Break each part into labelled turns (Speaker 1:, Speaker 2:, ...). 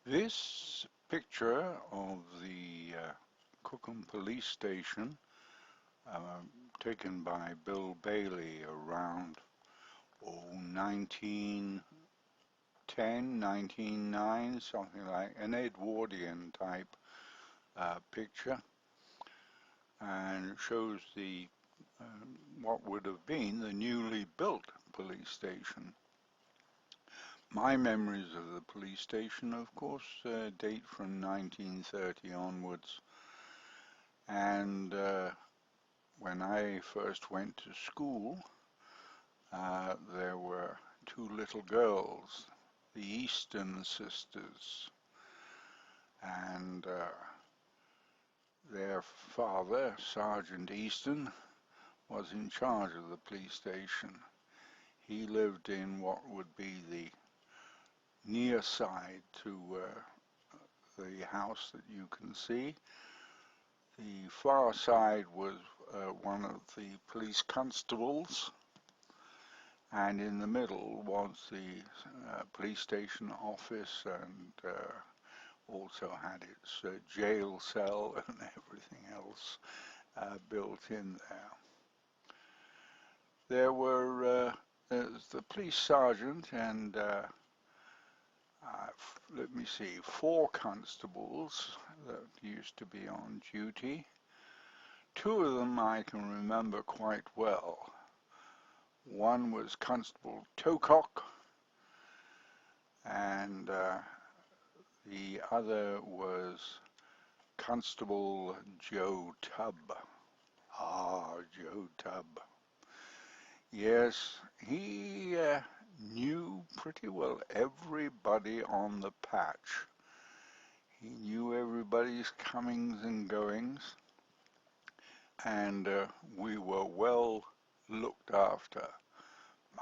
Speaker 1: This picture of the Cookham Police Station, taken by Bill Bailey around 1910, 1909, something like an Edwardian type picture, and it shows the what would have been the newly built police station. My memories of the police station, of course, date from 1930 onwards, and when I first went to school, there were two little girls, the Easton sisters, and their father, Sergeant Easton, was in charge of the police station. He lived in what would be the near side to the house that you can see. The far side was one of the police constables, and in the middle was the police station office, and also had its jail cell and everything else built in there. There were the police sergeant and let me see, 4 constables that used to be on duty. 2 of them I can remember quite well. One was Constable Tocock, and the other was Constable Joe Tubb. Ah, Joe Tubb. Yes, he knew pretty well everybody on the patch. He knew everybody's comings and goings, and we were well looked after.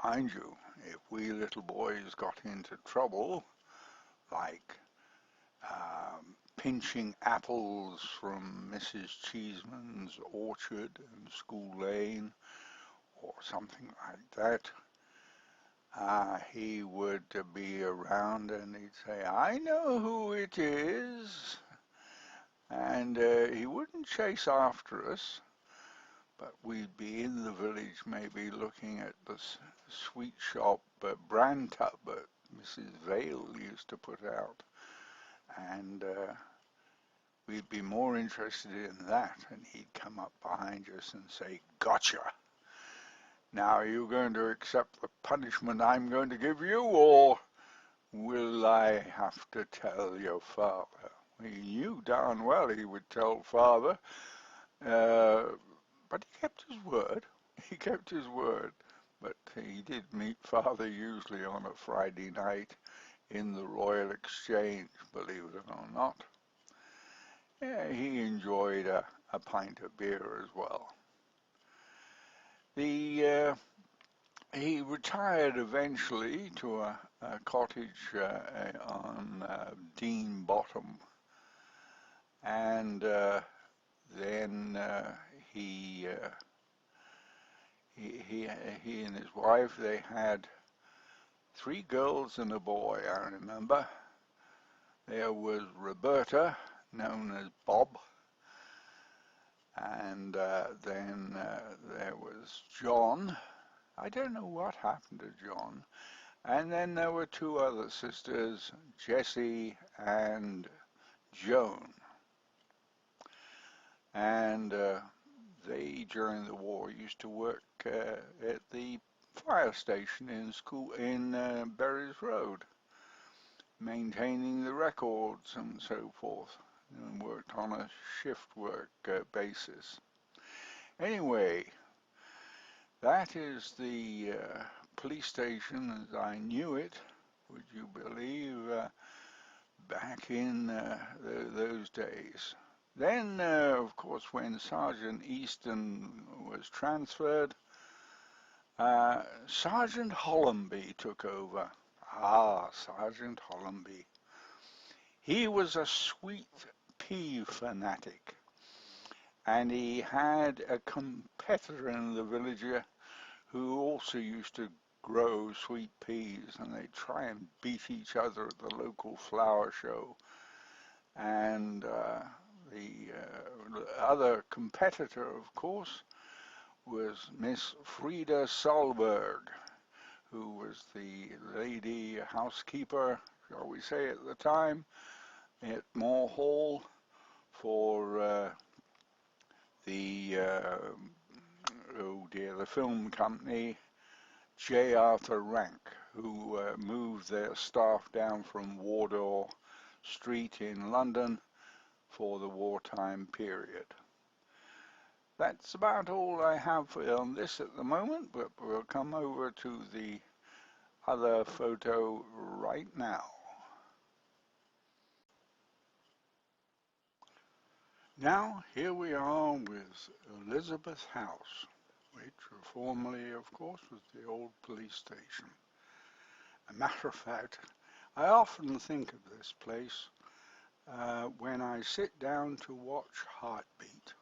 Speaker 1: Mind you, if we little boys got into trouble, like pinching apples from Mrs. Cheeseman's orchard in School Lane, or something like that, he would be around and he'd say, "I know who it is," and he wouldn't chase after us, but we'd be in the village maybe looking at the sweet shop bran tub that Mrs. Vale used to put out, and we'd be more interested in that, and he'd come up behind us and say, "Gotcha! Now are you going to accept the punishment I'm going to give you, or will I have to tell your father?" He knew darn well he would tell father, but he kept his word. He kept his word, but he did meet father usually on a Friday night in the Royal Exchange, believe it or not. Yeah, he enjoyed a pint of beer as well. He retired eventually to a cottage on Dean Bottom, and then he and his wife, they had 3 girls and a boy, I remember. There was Roberta, known as Bob, and then there was John. I don't know what happened to John. And then there were 2 other sisters, Jessie and Joan. And they, during the war, used to work at the fire station in Berries Road, maintaining the records and so forth, and worked on a shift work basis. Anyway, that is the police station as I knew it, would you believe, back in those days. Then, of course, when Sergeant Easton was transferred, Sergeant Hollamby took over. Ah, Sergeant Hollamby. He was a sweet pea fanatic, and he had a competitor in the village who also used to grow sweet peas, and they try and beat each other at the local flower show. And the other competitor, of course, was Miss Frida Solberg, who was the lady housekeeper, shall we say, at the time, at Moore Hall for the film company J. Arthur Rank, who moved their staff down from Wardour Street in London for the wartime period. That's about all I have on this at the moment, but we'll come over to the other photo right now. Now, here we are with Elizabeth House, which formerly, of course, was the old police station. A matter of fact, I often think of this place when I sit down to watch Heartbeat.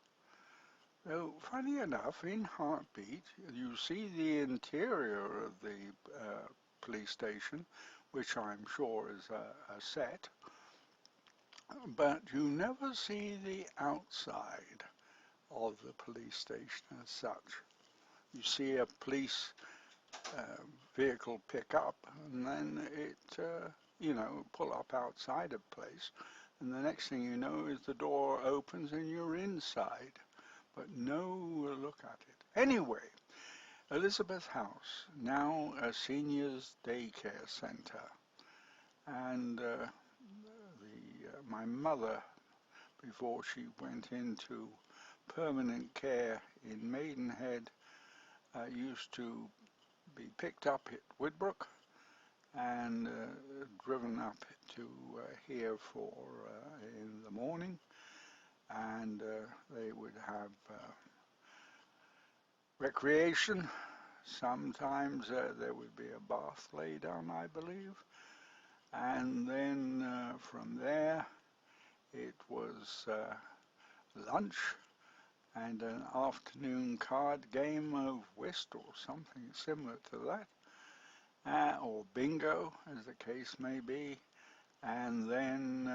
Speaker 1: Though, funny enough, in Heartbeat, you see the interior of the police station, which I'm sure is a set, but you never see the outside of the police station as such. You see a police vehicle pick up, and then it, pull up outside a place, and the next thing you know is the door opens and you're inside, but no look at it. Anyway, Elizabeth House, now a seniors daycare centre, and my mother, before she went into permanent care in Maidenhead, used to be picked up at Woodbrook and driven up to here for in the morning, and they would have recreation. Sometimes there would be a bath laid on, I believe, and then from there it was lunch and an afternoon card game of whist or something similar to that, or bingo, as the case may be, and then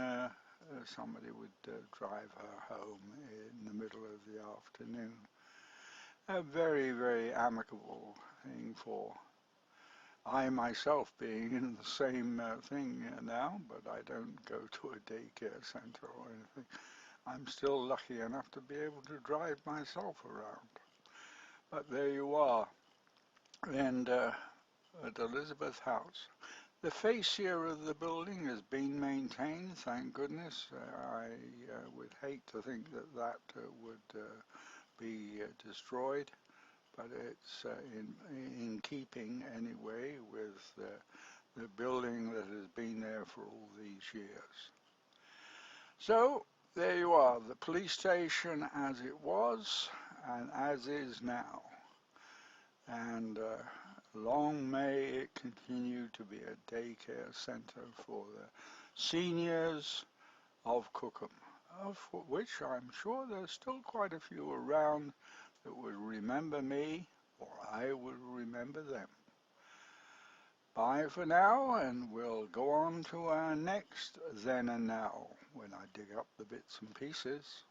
Speaker 1: somebody would drive her home in the middle of the afternoon. A very, very amicable thing for I myself being in the same thing now, but I don't go to a daycare centre or anything. I'm still lucky enough to be able to drive myself around. But there you are. And at Elizabeth House, the fascia of the building has been maintained, thank goodness. I would hate to think that that would be destroyed, but it's in keeping anyway with the building that has been there for all these years. So there you are, the police station as it was and as is now. And long may it continue to be a daycare centre for the seniors of Cookham, of which I'm sure there's still quite a few around that would remember me, or I would remember them. Bye for now, and we'll go on to our next Then and Now, when I dig up the bits and pieces.